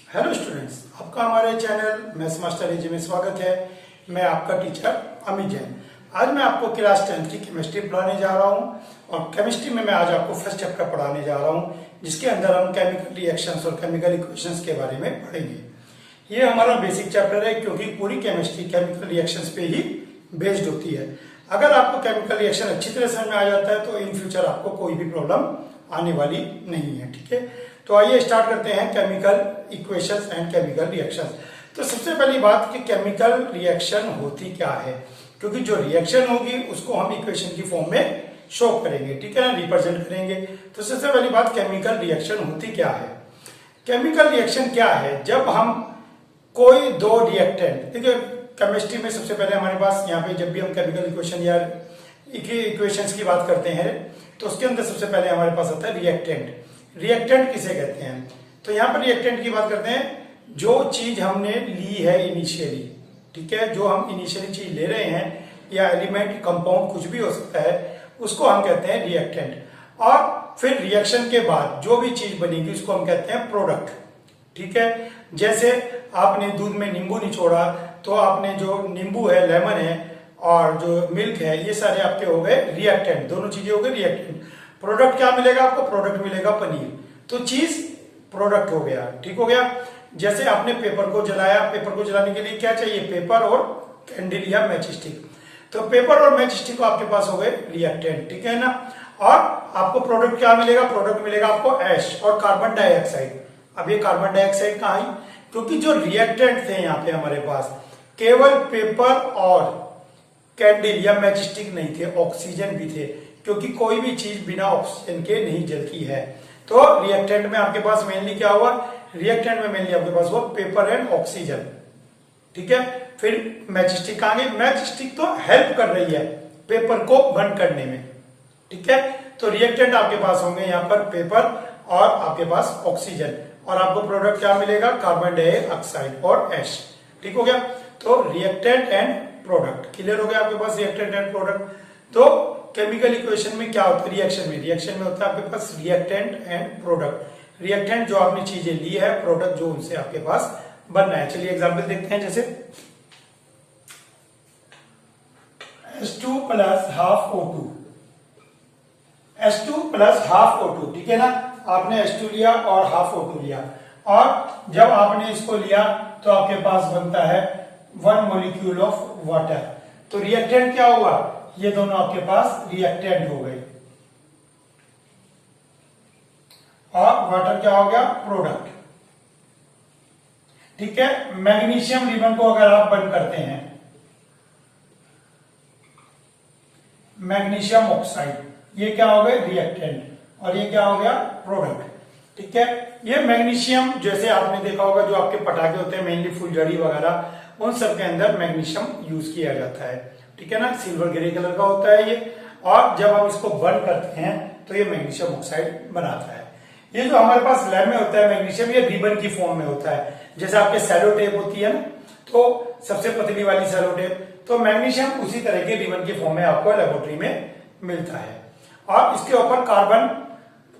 Hello students, आपका हमारे channel maths master एजी में स्वागत है। मैं आपका टीचर अमित जैन। आज मैं आपको क्लास 10 की केमिस्ट्री पढ़ाने जा रहा हूं और केमिस्ट्री में मैं आज आपको फर्स्ट चैप्टर पढ़ाने जा रहा हूं, जिसके अंदर हम केमिकल रिएक्शंस और केमिकल इक्वेशंस के बारे में पढ़ेंगे। ये हमारा बेसिक चैप्टर है क्योंकि पूरी केमिस्ट्री केमिकल रिएक्शंस पे ही बेस्ड होती है। अगर आपको केमिकल रिएक्शन अच्छी तरह समझ में आ जाता है तो इन फ्यूचर आपको कोई भी प्रॉब्लम आने वाली नहीं है। ठीक है, तो आइए स्टार्ट करते हैं chemical equations and chemical reactions. तो सबसे पहली बात कि केमिकल रिएक्शन होती क्या है, क्योंकि जो रिएक्शन होगी उसको हम इक्वेशन की फॉर्म में शो करेंगे, ठीक है ना, रिप्रेजेंट करेंगे। तो सबसे पहली बात केमिकल रिएक्शन होती क्या है। केमिकल रिएक्शन क्या है, जब हम कोई दो रिएक्टेंट, देखिए केमिस्ट्री में सबसे पहले हमारे पास यहाँ पे जब भी हम केमिकल इक्वेशन या इक्वेशंस की बात करते हैं तो उसके अंदर सबसे पहले हमारे पास आता है रिएक्टेंट। रिएक्टेंट किसे कहते हैं, तो यहाँ पर रिएक्टेंट की बात करते हैं जो चीज हमने ली है इनिशियली, ठीक है, जो हम इनिशियली चीज ले रहे हैं या एलिमेंट कंपाउंड कुछ भी हो सकता है, उसको हम कहते हैं रिएक्टेंट। और फिर रिएक्शन के बाद जो भी चीज बनेगी उसको हम कहते हैं प्रोडक्ट। ठीक है, जैसे आपने दूध में नींबू निचोड़ा तो आपने जो नींबू है, लेमन है और जो मिल्क है, ये सारे आपके हो गए रिएक्टेंट, दोनों चीजें हो गई रिएक्टेंट। प्रोडक्ट क्या मिलेगा आपको, प्रोडक्ट मिलेगा पनीर, तो चीज प्रोडक्ट हो गया। ठीक हो गया। जैसे आपने पेपर को जलाया, पेपर को जलाने के लिए क्या चाहिए, पेपर और कैंडल या मैच स्टिक, तो पेपर और मैच स्टिक आपके पास हो गए रिएक्टेंट, ठीक है ना। और आपको प्रोडक्ट क्या मिलेगा, प्रोडक्ट मिलेगा आपको ऐश और कार्बन डाइऑक्साइड। अब ये कार्बन डाइऑक्साइड कहाँ है, क्योंकि जो रिएक्टेंट थे यहाँ पे हमारे पास केवल पेपर और कैंडल या मैच स्टिक नहीं थे, ऑक्सीजन भी थे, क्योंकि कोई भी चीज बिना ऑक्सीजन के नहीं जलती है। तो रिएक्टेंट में आपके पास मेनली क्या हुआ, रिएक्टेंट में मेनली आपके पास हुआ पेपर एंड ऑक्सीजन, ठीक है। फिर मैच स्टिक कहां गई, मैच स्टिक तो हेल्प कर रही है पेपर को बर्न करने में, ठीक है। तो रिएक्टेंट आपके पास होंगे यहाँ पर पेपर और आपके पास ऑक्सीजन, और आपको प्रोडक्ट क्या मिलेगा, कार्बन डाइऑक्साइड और ऐश। ठीक हो गया। तो रिएक्टेंट एंड प्रोडक्ट क्लियर हो गया आपके पास, रिएक्टेंट एंड प्रोडक्ट। तो केमिकल इक्वेशन में क्या होता है, रिएक्शन में होता है आपके पास रिएक्टेंट एंड प्रोडक्ट। रिएक्टेंट जो आपने चीजें ली है, प्रोडक्ट जो उनसे आपके पास बनना है। चलिए एग्जांपल देखते हैं, जैसे H2 plus half O2, H2 plus half O2, ठीक है ना। आपने H2 लिया और हाफ O2 लिया, और जब आपने इसको लिया तो आपके पास बनता है 1 मॉलिक्यूल ऑफ वाटर। तो रिएक्टेंट क्या हुआ, ये दोनों आपके पास रिएक्टेंट हो गए, और वाटर क्या हो गया, प्रोडक्ट। ठीक है। मैग्नीशियम रिबन को अगर आप बंद करते हैं, मैग्नीशियम ऑक्साइड, ये क्या हो गए रिएक्टेंट, और ये क्या हो गया प्रोडक्ट। ठीक है। ये मैग्नीशियम जैसे आपने देखा होगा जो आपके पटाखे होते हैं मेनली फुलझड़ी वगैरह, उन सब के अंदर मैग्नीशियम यूज किया जाता है, ठीक है ना। सिल्वर ग्रे कलर का होता है ये, और जब हम इसको बर्न करते हैं तो ये मैग्नीशियम ऑक्साइड बनाता है। ये जो हमारे पास लैब में होता है मैग्नीशियम, ये रिबन की फॉर्म में होता है, जैसे आपके सेलो टेप होती है ना, तो सबसे पतली वाली सेलो टेप, तो मैग्नीशियम उसी तरह के रिबन की फॉर्म में आपको लेबोरेटरी में मिलता है। और इसके ऊपर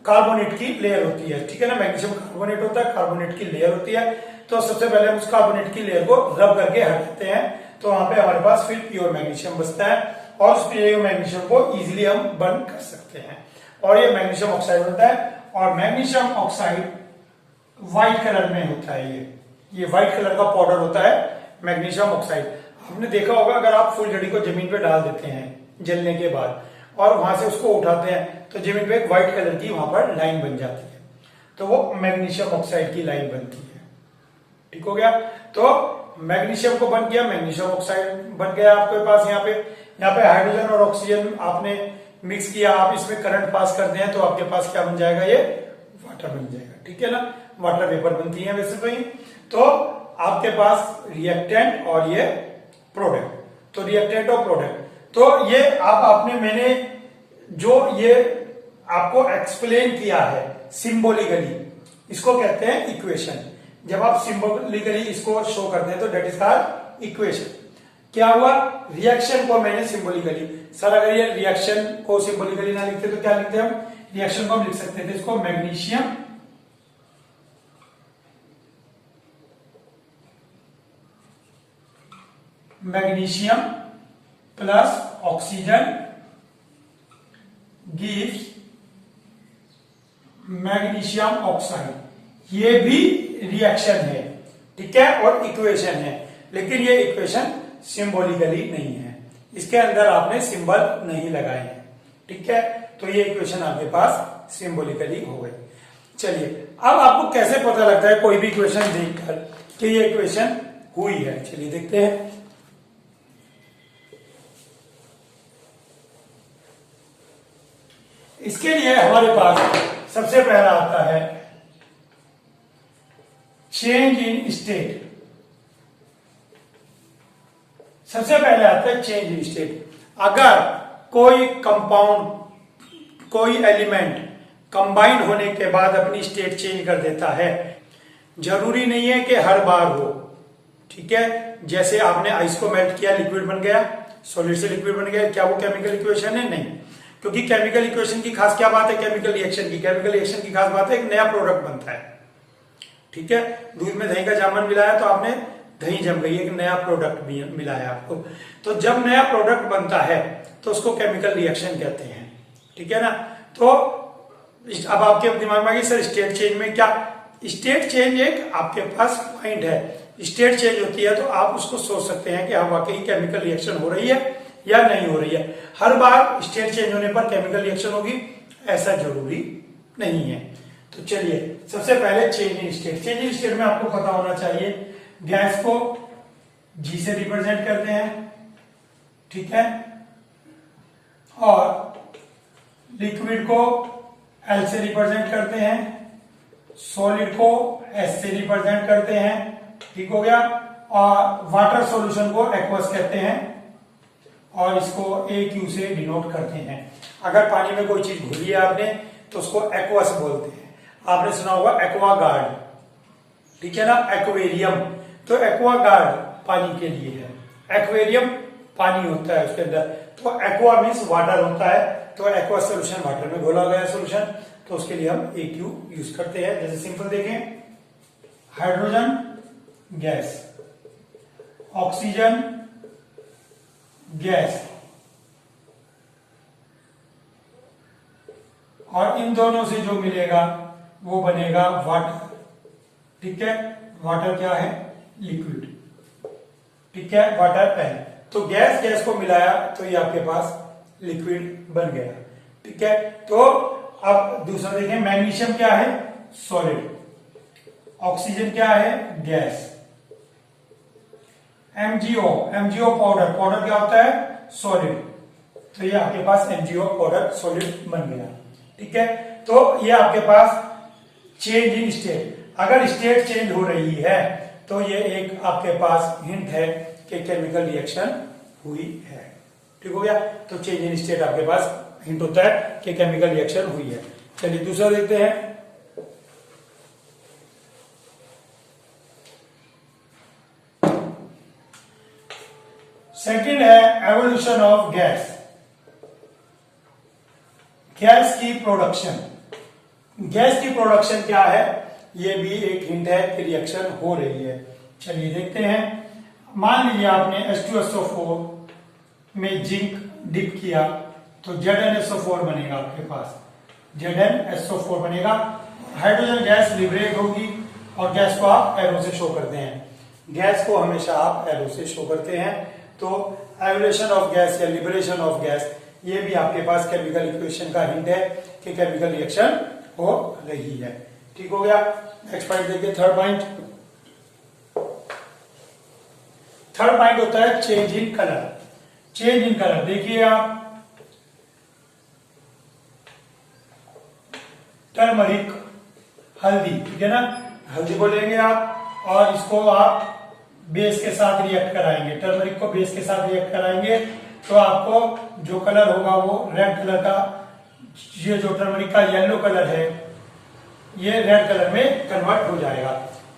कार्बोनेट की लेयर होती है, ठीक है ना। मैग्नीशियम कार्बोनेट होता है, कार्बोनेट की लेयर होती है। तो सबसे पहले हम उस कार्बोनेट की लेयर को रब करके हटाते हैं, तो वहां पे हमारे पास फिर प्योर मैग्नीशियम बचता है, और उस प्योर मैग्नीशियम को इजीली हम बर्न कर सकते हैं, और ये मैग्नीशियम ऑक्साइड होता है। और मैग्नीशियम ऑक्साइड व्हाइट कलर में होता है, ये व्हाइट कलर का पाउडर होता है मैग्नीशियम ऑक्साइड। आपने देखा होगा अगर आप फुलझड़ी को जमीन पे डाल देते हैं जलने के बाद, और वहां से उसको उठाते हैं तो जमीन पे एक व्हाइट कलर की वहां पर लाइन बन जाती है, तो वो मैग्नीशियम ऑक्साइड की लाइन बनती है। ठीक हो गया। तो मैग्नीशियम को बन किया, मैग्नीशियम ऑक्साइड बन गया आपके पास। यहाँ पे हाइड्रोजन और ऑक्सीजन आपने मिक्स किया, आप इसमें करंट पास करते हैं तो आपके पास क्या बन जाएगा, ये वाटर बन जाएगा, ठीक है ना। वाटर वेपर बनती है वैसे तो ही। तो आपके पास रिएक्टेंट और ये प्रोडक्ट, तो रिएक्टेंट और प्रोडक्ट, तो ये मैंने जो ये आपको एक्सप्लेन किया है सिंबॉलिकली, इसको कहते हैं इक्वेशन। जब आप सिंबॉलिकली इसको शो करते हैं तो डेट इज कॉल्ड इक्वेशन। क्या हुआ, रिएक्शन को मैंने सिंबॉलिकली, सर अगर ये रिएक्शन को सिंबॉलिकली ना लिखते तो क्या लिखते हम, रिएक्शन को हम लिख सकते थे इसको magnesium magnesium plus oxygen gives magnesium oxide. ये भी रिएक्शन है, ठीक है, और इक्वेशन है, लेकिन ये इक्वेशन सिंबॉलिकली नहीं है, इसके अंदर आपने सिंबल नहीं लगाए हैं, ठीक है। तो ये इक्वेशन आपके पास सिंबॉलिकली हो गई। चलिए, अब आपको कैसे पता लगता है कोई भी इक्वेशन देखकर कि ये इक्वेशन हुई है, चलिए देखते हैं। इसके लिए हमारे पास सबसे पहला आता है चेंज इन स्टेट। सबसे पहले आता है चेंज इन स्टेट। अगर कोई कंपाउंड, कोई एलिमेंट कंबाइन होने के बाद अपनी स्टेट चेंज कर देता है, जरूरी नहीं है कि हर बार हो, ठीक है। जैसे आपने आइस को मेल्ट किया, लिक्विड बन गया, सॉलिड से लिक्विड बन गया, क्या वो केमिकल इक्वेशन है? नहीं, क्योंकि केमिकल इक्वेशन की खास क्या बात है? केमिकल रिएक्शन की। केमिकल रिएक्शन की खास बात है एक नया प्रोडक्ट बनता है, ठीक है। दूध में दही का जामन मिलाया तो आपने दही जम गई, एक नया प्रोडक्ट भी मिला है आपको। तो जब नया प्रोडक्ट बनता है तो उसको केमिकल रिएक्शन कहते हैं, ठीक है ना। तो अब आपके दिमाग में आ गई सर स्टेट चेंज में क्या? स्टेट चेंज एक आपके पास पॉइंट है, स्टेट चेंज होती है तो आप उसको सोच सकते हैं कि हाँ वाकई केमिकल रिएक्शन हो रही है या नहीं हो रही है। हर बार स्टेट चेंज होने पर केमिकल रिएक्शन होगी ऐसा जरूरी नहीं है। तो चलिए, सबसे पहले change in state. Change in state में आपको पता होना चाहिए, गैस को G से रिप्रेजेंट करते हैं, ठीक है, और लिक्विड को L से रिप्रेजेंट करते हैं, सॉलिड को S से रिप्रेजेंट करते हैं, ठीक हो गया, और वाटर सॉल्यूशन को एक्वस कहते हैं और इसको AQ से डिनोट करते हैं। अगर पानी में कोई चीज घुली है आपने तो उसको एक्वस बोलते हैं। आपने सुना होगा एक्वागार्ड, ठीक है ना, एक्वेरियम। तो एक्वागार्ड पानी के लिए है, एक्वेरियम पानी होता है उसके अंदर। तो एक्वा मीन्स वाटर होता है, तो एक्वा सोल्यूशन वाटर में घोला गया सोल्यूशन, तो उसके लिए हम AQ यूज करते हैं। जैसे सिंपल देखें, हाइड्रोजन गैस, ऑक्सीजन गैस, और इन दोनों से जो मिलेगा वो बनेगा वाटर, ठीक है। वाटर क्या है? लिक्विड, ठीक है, वाटर है। तो गैस गैस को मिलाया तो ये आपके पास लिक्विड बन गया, ठीक है। तो अब दूसरा देखें, मैग्नीशियम क्या है? सॉलिड, ऑक्सीजन क्या है? गैस, MgO पाउडर, पाउडर क्या होता है? सॉलिड, तो ये आपके पास MgO पाउडर सॉलिड बन गया, ठीक है। तो ये आपके पास चेंज इन स्टेट। अगर स्टेट चेंज हो रही है तो ये एक आपके पास हिंट है कि केमिकल रिएक्शन हुई है, ठीक हो गया। तो चेंज इन स्टेट आपके पास हिंट होता है कि केमिकल रिएक्शन हुई है। चलिए दूसरा देखते हैं। सेकंड है एवोल्यूशन ऑफ गैस, गैस की प्रोडक्शन। गैस की प्रोडक्शन क्या है? ये भी एक हिंट है कि रिएक्शन हो रही है। चलिए देखते हैं। मान लीजिए आपने H2SO4 में जिंक डिप किया तो ZnSO4 बनेगा आपके पास, ZnSO4 बनेगा। हाइड्रोजन गैस लिबरेट होगी और गैस को आप एरो से शो करते हैं, गैस को हमेशा आप एरो से शो करते हैं। तो एवोल्यूशन ऑफ गैस या लिबरेशन ऑफ गैस, ये भी आपके पास केमिकल इक्वेशन का हिंट है कि केमिकल रिएक्शन हो रही है, ठीक हो गया। नेक्स्ट पॉइंट देखिए, थर्ड पॉइंट। थर्ड पॉइंट होता है change in colour. Change in colour देखिए आप, टर्मरिक, हल्दी, ठीक है ना, हल्दी को लेंगे आप और इसको आप बेस के साथ रिएक्ट कराएंगे, टर्मरिक को बेस के साथ रिएक्ट कराएंगे तो आपको जो कलर होगा वो रेड कलर का, ये जो टर्मरिक का येलो कलर है ये रेड कलर में कन्वर्ट हो जाएगा।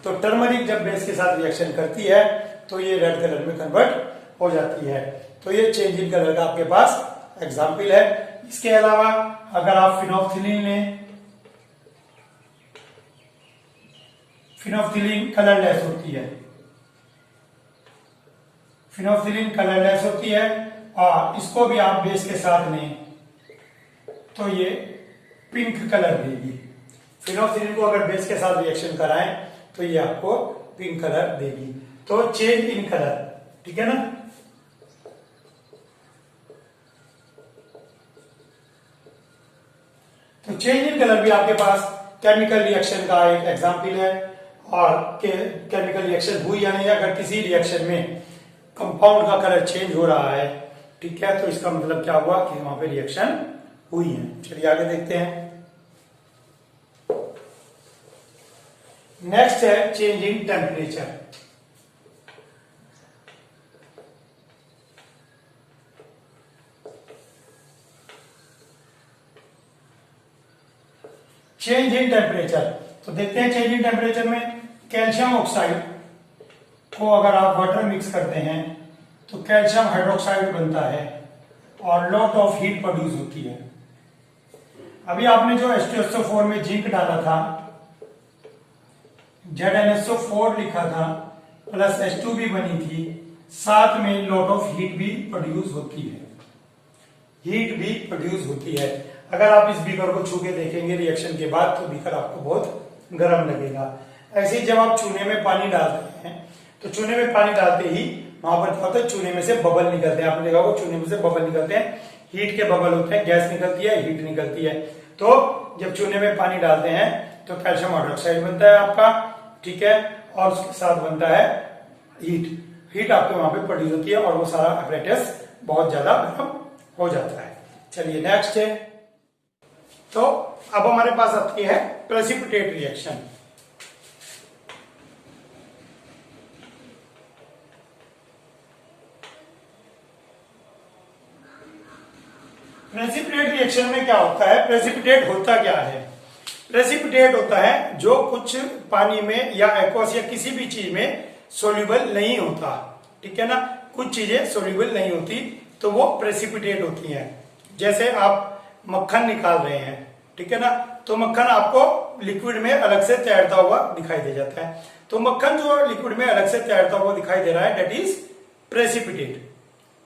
तो टर्मरिक जब बेस के साथ रिएक्शन करती है तो ये रेड कलर में कन्वर्ट हो जाती है। तो ये चेंज इन कलर का आपके पास एग्जाम्पल है। इसके अलावा अगर आप फिनोल्फथलीन लें, फिनोल्फथलीन कलरलेस होती है, फिनोल्फथालीन कलरलेस होती है और इसको भी आप बेस के साथ लें तो ये पिंक कलर देगी। फिनोल्फथालीन को अगर बेस के साथ रिएक्शन कराएं तो ये आपको पिंक कलर देगी। तो चेंज इन कलर, ठीक है ना। तो चेंज इन कलर भी आपके पास केमिकल रिएक्शन का एक एग्जाम्पल है। और केमिकल रिएक्शन हुई या नहीं, अगर किसी रिएक्शन में कंपाउंड का कलर चेंज हो रहा है, ठीक है, तो इसका मतलब क्या हुआ कि वहां पे रिएक्शन हुई है। चलिए आगे देखते हैं। नेक्स्ट है change in temperature. Change in temperature, तो देखते हैं चेंज इन टेम्परेचर में कैल्शियम ऑक्साइड को अगर आप वाटर मिक्स करते हैं तो कैल्शियम हाइड्रोक्साइड बनता है और लॉट ऑफ हीट प्रोड्यूस होती है। अभी आपने जो H2SO4 में जिंक डाला था, ZnSO4 लिखा था, प्लस H2 भी बनी थी, साथ में लॉट ऑफ हीट भी प्रोड्यूस होती है। हीट भी प्रोड्यूस होती है। अगर आप इस बीकर को छू के देखेंगे रिएक्शन के बाद तो बीकर आपको बहुत गर्म लगेगा। ऐसे ही जब आप चूने में पानी डालते हैं तो चूने में पानी डालते ही वहां पर क्या होता है, चूने में से बबल निकलते हैं। आपने देखा होगा चूने में से बबल निकलते हैं, हीट के बबल होते हैं, गैस निकलती है, हीट निकलती है। तो जब चूने में पानी डालते हैं तो कैल्शियम हाइड्रोक्साइड बनता है आपका, ठीक है, और उसके साथ बनता है हीट। हीट आपके वहां पे प्रोड्यूस होती है और वो सारा apparatus बहुत ज्यादा गर्म हो जाता है। चलिए नेक्स्ट है, तो अब हमारे पास आती है प्रेसिपिटेट रिएक्शन। प्रेसिपिटेट रिएक्शन में क्या होता है, प्रेसिपिटेट होता क्या है। प्रेसिपिटेट होता है जो कुछ पानी में या एक्वस या किसी भी चीज में सोल्यूबल नहीं होता, ठीक है ना। कुछ चीजें सोल्यूबल नहीं होती तो वो प्रेसिपिटेट होती हैं। जैसे आप मक्खन निकाल रहे हैं, ठीक है ना, तो मक्खन आपको लिक्विड में अलग से तैरता हुआ दिखाई दे जाता है। तो मक्खन जो लिक्विड में अलग से तैरता हुआ दिखाई दे रहा है, दैट इज प्रेसिपिटेट,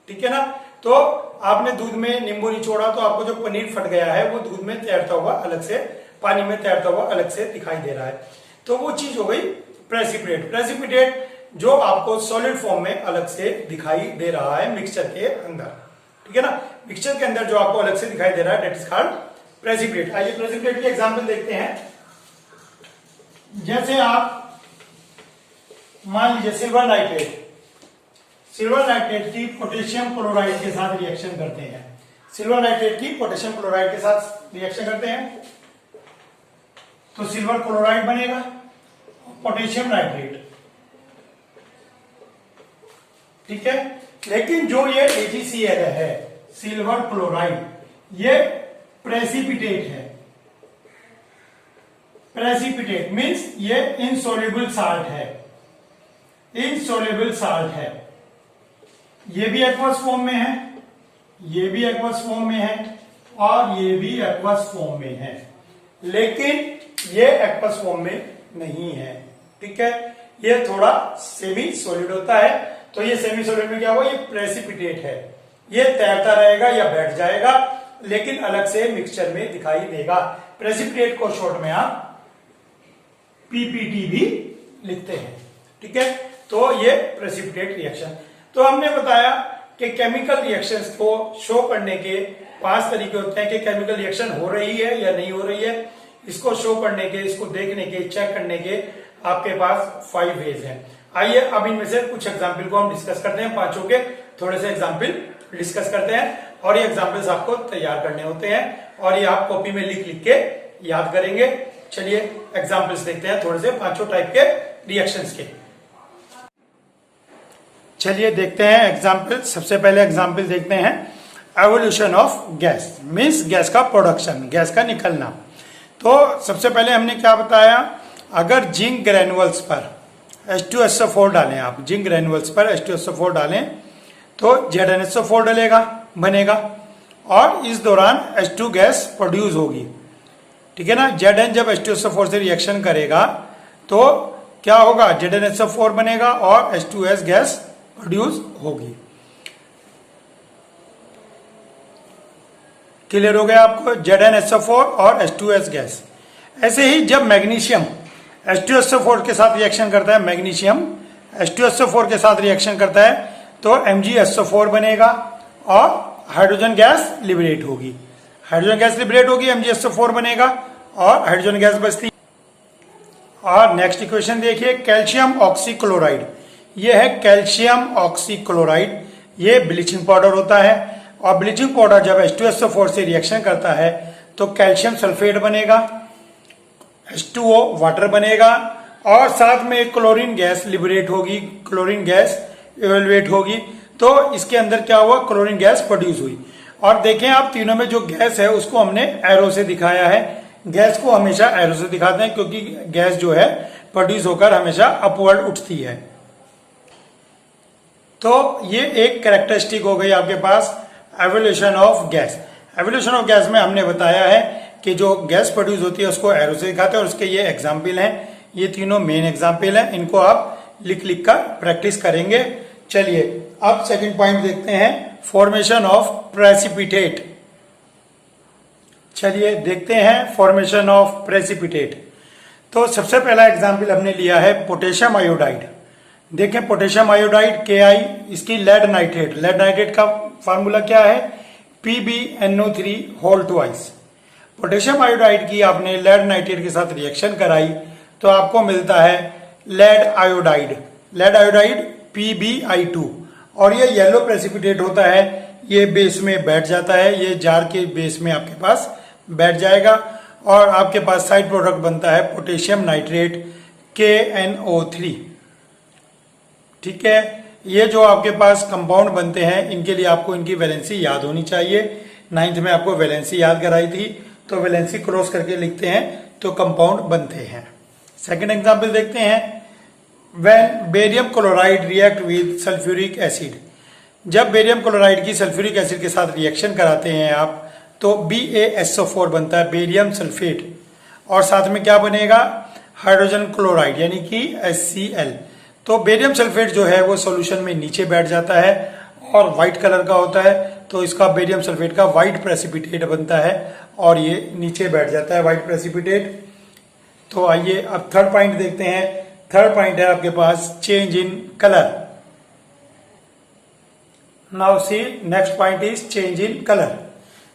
ठीक है ना। तो आपने दूध में नींबू निचोड़ा तो आपको जो पनीर फट गया है वो दूध में तैरता हुआ अलग से, पानी में तैरता हुआ अलग से दिखाई दे रहा है। तो वो चीज हो गई प्रेसिपिटेट। प्रेसिपिटेट जो आपको सॉलिड फॉर्म में अलग से दिखाई दे रहा है मिक्सचर के अंदर, ठीक है ना। मिक्सचर के अंदर जो आपको अलग से दिखाई दे रहा है दैट इज कॉल्ड प्रेसिपिटेट। आइए प्रेसिपिटेट के एग्जांपल देखते हैं। जैसे आप मान लीजिए सिल्वर नाइट्रेट की पोटेशियम क्लोराइड के साथ रिएक्शन करते हैं। सिल्वर नाइट्रेट की पोटेशियम क्लोराइड के साथ रिएक्शन करते हैं तो सिल्वर क्लोराइड बनेगा, पोटेशियम नाइट्रेट, ठीक है। लेकिन जो ये AgCl है, सिल्वर क्लोराइड, ये प्रेसिपिटेट है। प्रेसिपिटेट मीन्स ये इनसोल्युबल साल्ट है, इनसोल्युबल साल्ट है। ये भी एक्वस फॉर्म में है, ये भी एक्वस फॉर्म में है और ये भी एक्वस फॉर्म में है, लेकिन ये एक्वस फॉर्म में नहीं है, ठीक है। ये थोड़ा सेमी सॉलिड होता है। तो ये सेमी सॉलिड में क्या हुआ, ये प्रेसिपिटेट है। ये तैरता रहेगा या बैठ जाएगा लेकिन अलग से मिक्सचर में दिखाई देगा। प्रेसिपिटेट को शॉर्ट में आप PPT भी लिखते हैं, ठीक है। तो ये प्रेसिपिटेट रिएक्शन। तो हमने बताया कि केमिकल रिएक्शंस को शो करने के 5 तरीके होते हैं कि केमिकल रिएक्शन हो रही है या नहीं हो रही है। इसको शो करने के, इसको देखने के, चेक करने के आपके पास 5 वेज हैं। आइए अब इनमें से कुछ एग्जाम्पल को हम डिस्कस करते हैं। पांचों के थोड़े से एग्जाम्पल डिस्कस करते हैं और ये एग्जाम्पल्स आपको तैयार करने होते हैं और ये आप कॉपी में लिख लिख के याद करेंगे। चलिए एग्जाम्पल्स देखते हैं थोड़े से पांचों टाइप के रिएक्शंस के। चलिए देखते हैं एग्जाम्पल। सबसे पहले एग्जाम्पल देखते हैं evolution of gas, means gas का प्रोडक्शन, गैस का निकलना। तो सबसे पहले हमने क्या बताया, अगर जिंक ग्रेनुअल्स पर H2SO4 डालें, आप जिंक ग्रेनुअल्स पर H2SO4 डालें तो ZnSO4 बनेगा और इस दौरान H2 गैस प्रोड्यूस होगी, ठीक है ना। Zn जब H2SO4 से रिएक्शन करेगा तो क्या होगा, ZnSO4 बनेगा और H2S गैस प्रोड्यूस होगी। क्लियर हो गया आपको ZnSO4 और H2S गैस। ऐसे ही जब मैग्नीशियम H2SO4 के साथ रिएक्शन करता है, मैग्नीशियम H2SO4 के साथ रिएक्शन करता है तो MgSO4 बनेगा और हाइड्रोजन गैस लिबरेट होगी। हाइड्रोजन गैस लिबरेट होगी, MgSO4 बनेगा और हाइड्रोजन गैस बचती। और नेक्स्ट इक्वेशन देखिए, कैल्शियम ऑक्सीक्लोराइड। ये है कैल्शियम ऑक्सीक्लोराइड, ये ब्लीचिंग पाउडर होता है और ब्लीचिंग पाउडर जब H2SO4 से रिएक्शन करता है तो कैल्शियम सल्फेट बनेगा, H2O वाटर बनेगा और साथ में क्लोरीन गैस लिबरेट होगी, क्लोरीन गैस इवेलुएट होगी। तो इसके अंदर क्या हुआ, क्लोरीन गैस प्रोड्यूस हुई। और देखें आप तीनों में जो गैस है उसको हमने एरो से दिखाया है। गैस को हमेशा एरो से दिखाते हैं क्योंकि गैस जो है प्रोड्यूस होकर हमेशा अपवर्ड उठती है। तो ये एक कैरेक्टरिस्टिक हो गई आपके पास evolution of gas. Evolution of gas में हमने बताया है कि जो गैस प्रोड्यूस होती है उसको एरो से दिखाते हैं और उसके ये एग्जाम्पल हैं। ये तीनों मेन एग्जाम्पल हैं, इनको आप लिख लिख कर प्रैक्टिस करेंगे। चलिए अब सेकंड पॉइंट देखते हैं, फॉर्मेशन ऑफ प्रेसिपिटेट। चलिए देखते हैं फॉर्मेशन ऑफ प्रेसिपिटेट। तो सबसे पहला एग्जाम्पल हमने लिया है पोटेशियम आयोडाइड। देखें पोटेशियम आयोडाइड Ki, इसकी लेड नाइट्रेट। लेड नाइट्रेट का फार्मूला क्या है, PbNO3 whole twice. Potassium iodide की आपने लेड नाइट्रेट के साथ रिएक्शन कराई तो आपको मिलता है lead iodide. Lead iodide PbI2 और ये येलो प्रेसिपिटेट होता है, ये बेस में बैठ जाता है, ये जार के बेस में आपके पास बैठ जाएगा और आपके पास साइड प्रोडक्ट बनता है पोटेशियम नाइट्रेट KNO3। ठीक है, ये जो आपके पास कंपाउंड बनते हैं इनके लिए आपको इनकी वैलेंसी याद होनी चाहिए। 9th में आपको वैलेंसी याद कराई थी, तो वैलेंसी क्रॉस करके लिखते हैं तो कंपाउंड बनते हैं। सेकंड एग्जांपल देखते हैं, when barium chloride react with sulphuric acid. जब बेरियम क्लोराइड की सल्फ्यूरिक एसिड के साथ रिएक्शन कराते हैं आप तो BaSO4 बनता है, बेरियम सल्फेट, और साथ में क्या बनेगा, हाइड्रोजन क्लोराइड यानी कि HCl। तो बेरियम सल्फेट जो है वो सॉल्यूशन में नीचे बैठ जाता है और व्हाइट कलर का होता है, तो इसका बेरियम सल्फेट का व्हाइट प्रेसिपिटेट बनता है और ये नीचे बैठ जाता है व्हाइट प्रेसिपिटेट। तो आइए अब थर्ड पॉइंट देखते हैं। थर्ड पॉइंट है आपके पास change in colour. Now see next point is change in colour.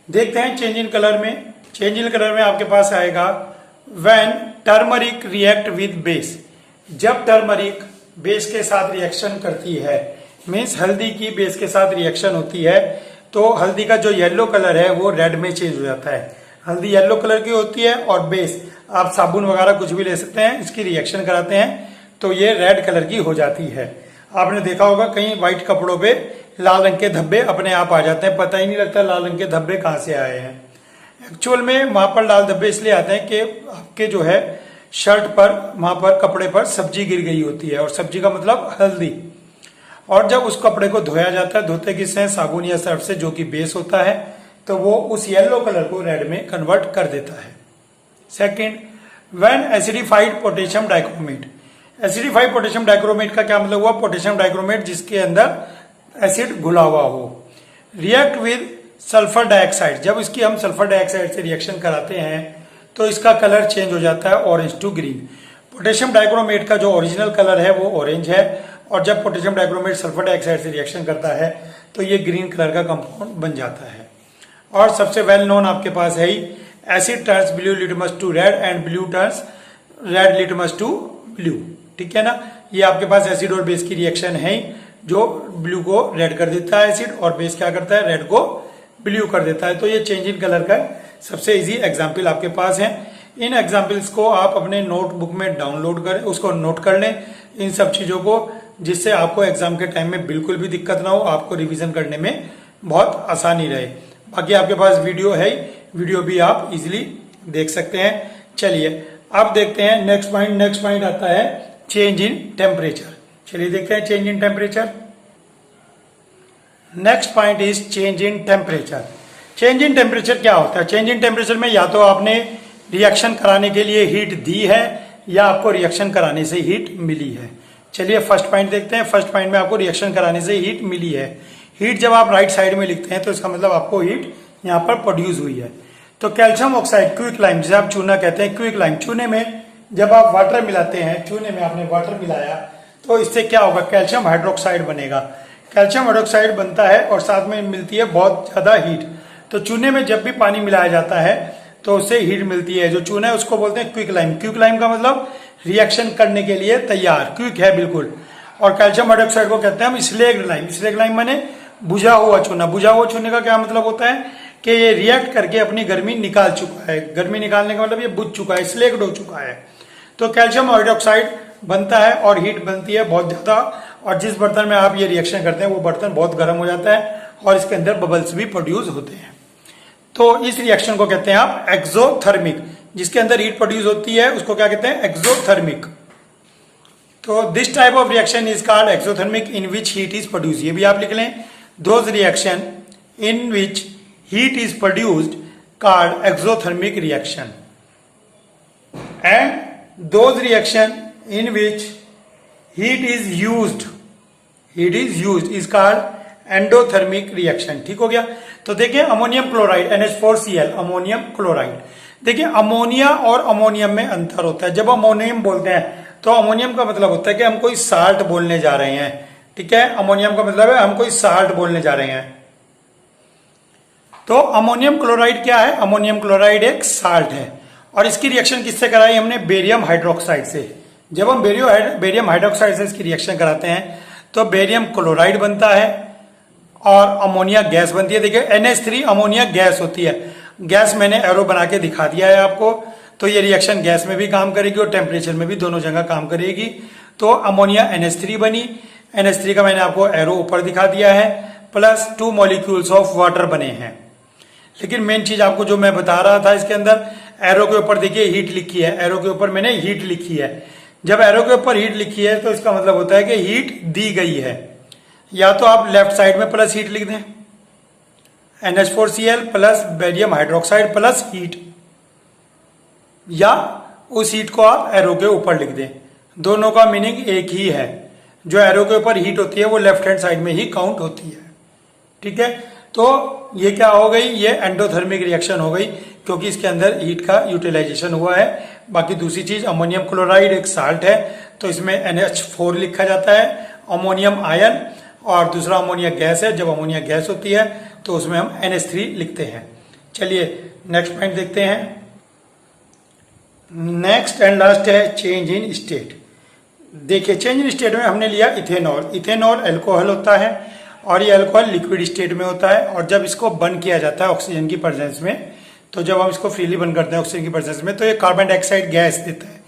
देखते हैं चेंज इन कलर में। चेंज इन कलर में आपके पास आएगा when turmeric react with base. जब टर्मरिक बेस के साथ रिएक्शन करती है, मीन्स हल्दी की बेस के साथ रिएक्शन होती है, तो हल्दी का जो येलो कलर है वो रेड में चेंज हो जाता है। हल्दी येलो कलर की होती है और बेस आप साबुन वगैरह कुछ भी ले सकते हैं, इसकी रिएक्शन कराते हैं तो ये रेड कलर की हो जाती है। आपने देखा होगा कहीं व्हाइट कपड़ों पे लाल रंग के धब्बे अपने आप आ जाते हैं, पता ही नहीं लगता लाल रंग के धब्बे कहाँ से आए हैं। एक्चुअल में वहां पर लाल धब्बे इसलिए आते हैं कि आपके जो है शर्ट पर, वहां पर कपड़े पर सब्जी गिर गई होती है, और सब्जी का मतलब हल्दी। और जब उस कपड़े को धोया जाता है, धोते किससे, साबुन या सर्फ से, जो कि बेस होता है, तो वो उस येलो कलर को रेड में कन्वर्ट कर देता है। Second, when acidified potassium dichromate. Acidified potassium dichromate का क्या मतलब हुआ, पोटेशियम डाइक्रोमेट जिसके अंदर एसिड घुला हुआ हो, रिएक्ट विद सल्फर डाइऑक्साइड। जब इसकी हम सल्फर डाइऑक्साइड से रिएक्शन कराते हैं तो इसका कलर चेंज हो जाता है orange to green. Potassium dichromate का जो ओरिजिनल कलर है वो ऑरेंज है, और जब पोटेशियम डाइक्रोमेट सल्फर डाइऑक्साइड से रिएक्शन करता है तो ये ग्रीन कलर का कंपाउंड बन जाता है। और सबसे वेल नोन आपके पास है ही, acid turns blue litmus to red and blue turns red litmus to blue. ठीक है ना, ये आपके पास एसिड और बेस की रिएक्शन है ही, जो ब्लू को रेड कर देता है एसिड, और बेस क्या करता है, रेड को ब्लू कर देता है। तो ये चेंज इन कलर का सबसे इजी एग्जाम्पल आपके पास है। इन एग्जाम्पल्स को आप अपने नोटबुक में डाउनलोड करें, उसको नोट कर लें इन सब चीजों को, जिससे आपको एग्जाम के टाइम में बिल्कुल भी दिक्कत ना हो, आपको रिवीजन करने में बहुत आसानी रहे। बाकी आपके पास वीडियो है, वीडियो भी आप इजीली देख सकते हैं। चलिए अब देखते हैं नेक्स्ट पॉइंट। नेक्स्ट पॉइंट आता है चेंज इन टेम्परेचर। चलिए देखते हैं change in temperature. Next point is change in temperature. Change in temperature क्या होता है? चेंज इन टेम्परेचर में या तो आपने रिएक्शन कराने के लिए हीट दी है या आपको रिएक्शन कराने से हीट मिली है। चलिए फर्स्ट पॉइंट देखते हैं। फर्स्ट पॉइंट में आपको रिएक्शन कराने से हीट मिली है। हीट जब आप राइट साइड में लिखते हैं तो इसका मतलब आपको हीट यहाँ पर प्रोड्यूस हुई है। तो कैल्शियम ऑक्साइड क्विक लाइम, जिसे आप चूना कहते हैं, क्विक लाइम, चूने में जब आप वाटर मिलाते हैं, चूने में आपने वाटर मिलाया तो इससे क्या होगा, कैल्शियम हाइड्रोक्साइड बनेगा। कैल्शियम हाइड्रोक्साइड बनता है और साथ में मिलती है बहुत ज्यादा हीट। तो चूने में जब भी पानी मिलाया जाता है तो उससे हीट मिलती है। जो चूना है उसको बोलते हैं क्विक लाइम। क्विक लाइम का मतलब रिएक्शन करने के लिए तैयार, क्विक है बिल्कुल। और कैल्शियम हाइड्रोक्साइड को कहते हैं हम स्लेग्ड लाइम। स्लेग्ड लाइम माने बुझा हुआ चूना। बुझा हुआ चूने का क्या मतलब होता है कि ये रिएक्ट करके अपनी गर्मी निकाल चुका है। गर्मी निकालने का मतलब ये बुझ चुका है, स्लेग्ड हो चुका है। तो कैल्शियम हाइड्रोक्साइड बनता है और हीट बनती है बहुत ज्यादा, और जिस बर्तन में आप ये रिएक्शन करते हैं वो बर्तन बहुत गर्म हो जाता है और इसके अंदर बबल्स भी प्रोड्यूस होते हैं। तो इस रिएक्शन को कहते हैं आप एक्सोथर्मिक। जिसके अंदर हीट प्रोड्यूस होती है उसको क्या कहते हैं, एक्सोथर्मिक। तो this type of reaction is called exothermic in which heat is produce. ये भी आप लिख लें, those reaction in which heat is produced called exothermic reaction, and those reaction in which heat is used is called endothermic reaction. ठीक हो गया। तो देखिए ammonium chloride NH4Cl, ammonium chloride. देखिए अमोनिया और अमोनियम में अंतर होता है। जब अमोनियम बोलते हैं तो अमोनियम का मतलब होता है कि हम कोई साल्ट बोलने जा रहे हैं। ठीक है, अमोनियम का मतलब है हम कोई साल्ट बोलने जा रहे हैं। तो अमोनियम क्लोराइड क्या है, अमोनियम क्लोराइड एक साल्ट है। और इसकी रिएक्शन किससे कराई हमने, बेरियम हाइड्रोक्साइड से। जब हम बेरियम हाइड्रोक्साइड से इसकी रिएक्शन कराते हैं तो बेरियम क्लोराइड बनता है और अमोनिया गैस बनती है। देखिए NH3 अमोनिया गैस होती है। गैस मैंने एरो बना के दिखा दिया है आपको। तो ये रिएक्शन गैस में भी काम करेगी और टेम्परेचर में भी, दोनों जगह काम करेगी। तो अमोनिया NH3 बनी। NH3 का मैंने आपको एरो ऊपर दिखा दिया है, प्लस 2 मॉलिक्यूल्स ऑफ वाटर बने हैं। लेकिन मेन चीज आपको जो मैं बता रहा था, इसके अंदर एरो के ऊपर देखिए हीट लिखी है। एरो के ऊपर मैंने हीट लिखी है। जब एरो के ऊपर हीट लिखी है तो इसका मतलब होता है कि हीट दी गई है। या तो आप लेफ्ट साइड में प्लस हीट लिख दें, NH4Cl plus barium hydroxide plus heat, या उस हीट को आप एरो के ऊपर लिख दें। दोनों का मीनिंग एक ही है। जो एरो के ऊपर हीट होती है वो लेफ्ट हैंड साइड में ही काउंट होती है। ठीक है, तो ये क्या हो गई, ये एंडोथर्मिक रिएक्शन हो गई क्योंकि इसके अंदर हीट का यूटिलाइजेशन हुआ है। बाकी दूसरी चीज, अमोनियम क्लोराइड एक साल्ट है तो इसमें NH4 लिखा जाता है, अमोनियम आयन, और दूसरा अमोनिया गैस है। जब अमोनिया गैस होती है तो उसमें हम NH3 लिखते हैं। चलिए नेक्स्ट पॉइंट देखते हैं। नेक्स्ट एंड लास्ट है चेंज इन स्टेट। देखिए चेंज इन स्टेट में हमने लिया इथेनॉल। इथेनॉल अल्कोहल होता है और ये अल्कोहल लिक्विड स्टेट में होता है। और जब इसको बर्न किया जाता है ऑक्सीजन की प्रेजेंस में, तो जब हम इसको फ्रीली बर्न करते हैं ऑक्सीजन की प्रेजेंस में, तो ये कार्बन डाइऑक्साइड गैस देता है।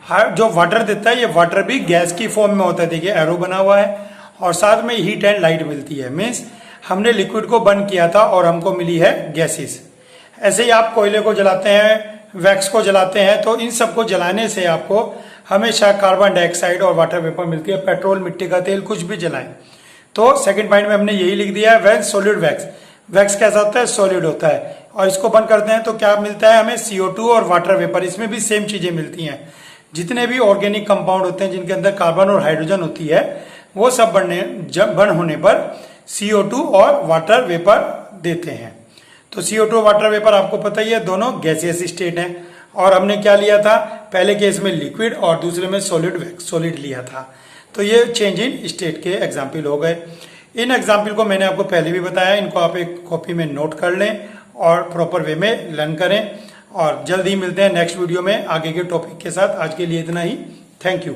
हर जो वाटर देता है ये वाटर भी गैस की फॉर्म में होता है। देखिए एरो बना हुआ है और साथ में हीट एंड लाइट मिलती है। मीन्स हमने लिक्विड को बर्न किया था और हमको मिली है गैसेस। ऐसे ही आप कोयले को जलाते हैं, वैक्स को जलाते हैं, तो इन सबको जलाने से आपको हमेशा कार्बन डाइऑक्साइड और वाटर वेपर मिलती है। पेट्रोल, मिट्टी का तेल, कुछ भी जलाएं। तो सेकंड पॉइंट में हमने यही लिख दिया है, व्हेन सॉलिड वैक्स। वैक्स कैसा होता है, सॉलिड होता है। और इसको बंद करते हैं तो क्या मिलता है हमें, CO2 और वाटर वेपर। इसमें भी सेम चीजें मिलती हैं। जितने भी ऑर्गेनिक कंपाउंड होते हैं जिनके अंदर कार्बन और हाइड्रोजन होती है, वो सब बर्न होने पर CO2 और वाटर वेपर देते हैं। तो CO2 वाटर वेपर आपको पता ही है, दोनों गैसियस स्टेट हैं। और हमने क्या लिया था, पहले केस में लिक्विड और दूसरे में सॉलिड लिया था। तो ये चेंज इन स्टेट के एग्जाम्पल हो गए। इन एग्जाम्पल को मैंने आपको पहले भी बताया, इनको आप एक कॉपी में नोट कर लें और प्रॉपर वे में लर्न करें। और जल्द ही मिलते हैं नेक्स्ट वीडियो में आगे के टॉपिक के साथ। आज के लिए इतना ही। Thank you.